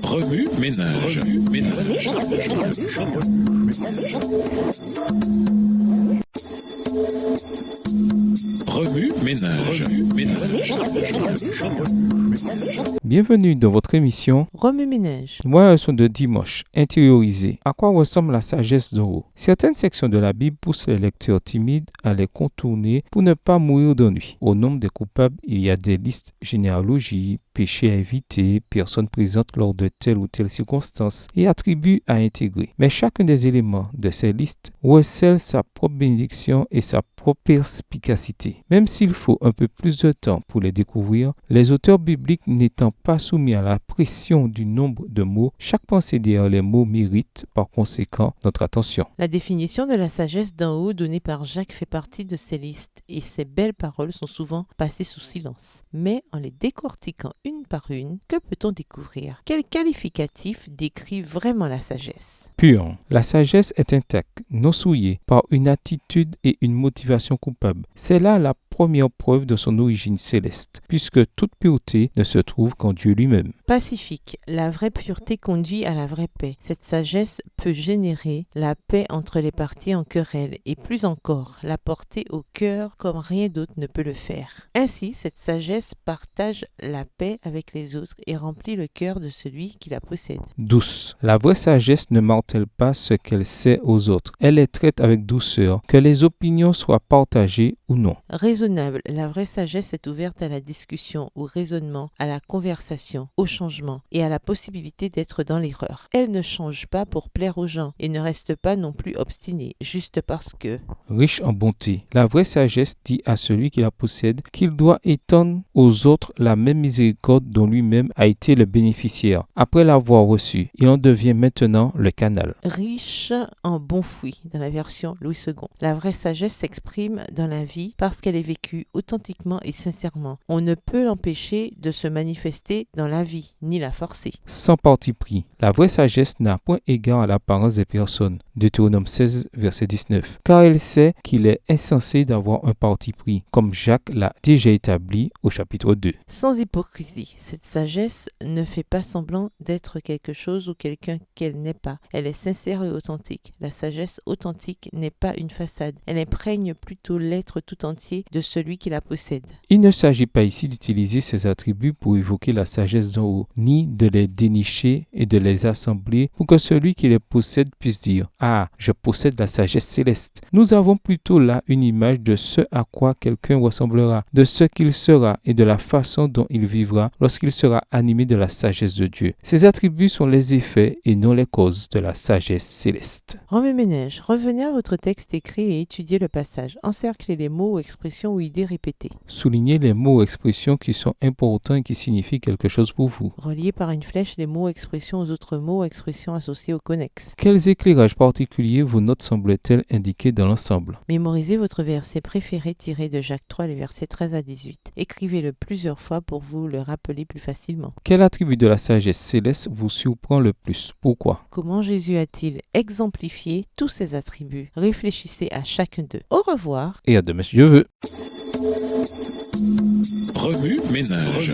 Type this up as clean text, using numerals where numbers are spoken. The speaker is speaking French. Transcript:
Remue ménage. Remue ménage. Bienvenue dans votre émission Remue-ménage. Moi, leçon de dimanche, intériorisée. À quoi ressemble la sagesse d'en haut? Certaines sections de la Bible poussent les lecteurs timides à les contourner pour ne pas mourir d'ennui. Au nombre des coupables, il y a des listes généalogies, péchés à éviter, personnes présentes lors de telle ou telle circonstance et attributs à intégrer. Mais chacun des éléments de ces listes recèle sa propre bénédiction et sa propre perspicacité. Même s'il faut un peu plus de temps pour les découvrir, les auteurs bibliques n'étant pas soumis à la pression du nombre de mots, chaque pensée derrière les mots mérite par conséquent notre attention. La définition de la sagesse d'en haut donnée par Jacques fait partie de ces listes et ces belles paroles sont souvent passées sous silence. Mais en les décortiquant une par une, que peut-on découvrir? Quel qualificatif décrit vraiment la sagesse? Pure. La sagesse est intacte, non souillée par une attitude et une motivation coupable. C'est là la première preuve de son origine céleste, puisque toute pureté ne se trouve qu'en Dieu lui-même. Pacifique, la vraie pureté conduit à la vraie paix. Cette sagesse peut générer la paix entre les parties en querelle et plus encore, la porter au cœur comme rien d'autre ne peut le faire. Ainsi, cette sagesse partage la paix avec les autres et remplit le cœur de celui qui la possède. Douce. La vraie sagesse ne martèle pas ce qu'elle sait aux autres. Elle les traite avec douceur, que les opinions soient partagées ou non. Raisonnable, la vraie sagesse est ouverte à la discussion, au raisonnement, à la conversation, au changement et à la possibilité d'être dans l'erreur. Elle ne change pas pour plaire aux gens et ne reste pas non plus obstinée, juste parce que... Riche en bonté. La vraie sagesse dit à celui qui la possède qu'il doit étendre aux autres la même miséricorde dont lui-même a été le bénéficiaire. Après l'avoir reçu, il en devient maintenant le canal. Riche en bons fruits, dans la version Louis II. La vraie sagesse s'exprime dans la vie parce qu'elle est vécue authentiquement et sincèrement. On ne peut l'empêcher de se manifester dans la vie, ni la forcer. Sans parti pris. La vraie sagesse n'a point égard à l'apparence des personnes. Deutéronome 16, verset 19. Car elle sait qu'il est insensé d'avoir un parti pris, comme Jacques l'a déjà établi au chapitre 2. Sans hypocrisie, cette sagesse ne fait pas semblant d'être quelque chose ou quelqu'un qu'elle n'est pas. Elle est sincère et authentique. La sagesse authentique n'est pas une façade. Elle imprègne plutôt l'être tout entier de celui qui la possède. Il ne s'agit pas ici d'utiliser ces attributs pour évoquer la sagesse d'en haut, ni de les dénicher et de les assembler pour que celui qui les possède puisse dire « Ah, je possède la sagesse céleste ». Nous avons plutôt là une image de ce à quoi quelqu'un ressemblera, de ce qu'il sera et de la façon dont il vivra lorsqu'il sera animé de la sagesse de Dieu. Ces attributs sont les effets et non les causes de la sagesse céleste. Remue-ménage, revenez à votre texte écrit et étudiez le passage. Encerclez les mots ou expressions ou idées répétées. Soulignez les mots ou expressions qui sont importants et qui signifient quelque chose pour vous. Reliez par une flèche les mots ou expressions aux autres mots ou expressions associés au connexe. Quels éclairages particuliers vos notes semblent-elles indiquer dans l'ensemble? Mémorisez votre verset préféré tiré de Jacques 3, les versets 13 à 18. Écrivez-le plusieurs fois pour vous le rappeler plus facilement. Quel attribut de la sagesse céleste vous surprend le plus? Pourquoi? Comment Jésus a-t-il exemplifié tous ces attributs? Réfléchissez à chacun d'eux. Au revoir. Et à demain si Dieu veut. Remue ménage.